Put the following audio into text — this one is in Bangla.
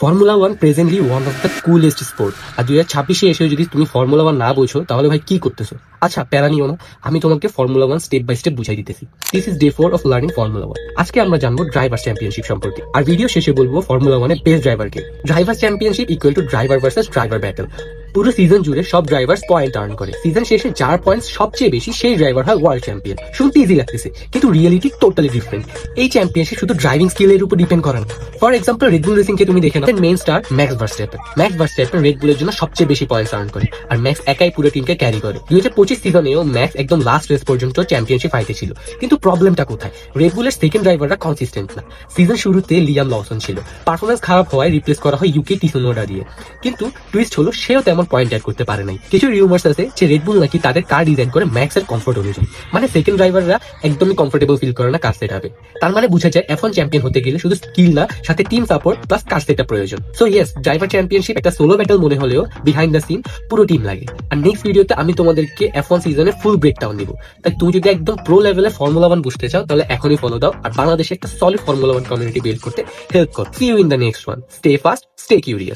Formula one presently one of the coolest sport. আর 2026-এ এসে যদি তুমি ফর্মুলা ওয়ান না বোঝো তাহলে ভাই কি করতেছো? আচ্ছা প্যারা নিও না, আমি তোমাকে formula one step by step বুঝাই দিতেছি। This is day 4 of learning formula one. আজকে আমরা জানবো ড্রাইভার চ্যাম্পিয়নশিপ সম্পর্কে, আর ভিডিও শেষে বলবো ফর্মুলা ওয়ানের বেস্ট ড্রাইভারকে। Driver championship equal to driver versus driver battle. পুরো সিজন জুড়ে সব ড্রাইভার পয়েন্ট আর্ন করে, সিজন শেষে যার পয়েন্ট সবচেয়ে বেশি সেই ড্রাইভার হয় ওয়ার্ল্ড চ্যাম্পিয়ন। শুনতে ইজি লাগতেছে, কিন্তু রিয়েলিটি টোটালি ডিফারেন্ট। এই চ্যাম্পিয়নশিপ শুধু ড্রাইভিং স্কিলের উপর ডিপেন্ড করে না। For example Red Bull racing কে তুমি দেখে নাও, main star Max Verstappen Red বুলের জন্য সবচেয়ে বেশি পয়েন্টস আর্ন করে, আর ম্যাক্স একাই পুরো টিমকে ক্যারি করে। 2025 সিজনেও ম্যাক্স একদম লাস্ট রেস পর্যন্ত চ্যাম্পিয়নশিপ ফাইটে ছিল। কিন্তু প্রবলেমটা কোথায়? রেড বুলের সেকেন্ড ড্রাইভাররা কনসিস্টেন্ট না। সিজন শুরুতে লিয়াম লসন ছিল, পারফরমেন্স খারাপ হওয়ায় রিপ্লেস করা হয় ইউকি টিসুনোডা দিয়ে। কিন্তু টুইস্ট হলো সেও তেমন পয়েন্ট অ্যাড করতে পারে নাই। কিছু রিউমার্স আছে যে রেড বুল নাকি তাদের কার ডিজাইন করে ম্যাক্স এর কমফোর্ট অনুযায়ী, মানে সেকেন্ড ড্রাইভাররা একদমই কমফোর্টেবল ফিল করে না কার সেটআপে। তার মানে বোঝা যায় F1 চ্যাম্পিয়ন হতে গেলে শুধু স্কিল না, সাথে টিম সাপোর্ট প্লাস কার সেটআপ প্রয়োজন। সো ইয়েস, ড্রাইভার চ্যাম্পিয়নশিপ একটা সোলো ব্যাটল মনে হলেও বিহাইন্ড দ্য সিন পুরো টিম লাগে। আর নেক্সট ভিডিওতে আমি তোমাদেরকে F1 সিজনের ফুল ব্রেকডাউন দিব। তাই তুমি যদি একদম প্রো লেভেলে ফর্মুলা ওয়ান বুঝতে চাও তাহলে এখনই ফলো দাও, আর বাংলাদেশে একটা solid formula one community build করতে হেল্প কর। See you in the next one. Stay fast, stay curious.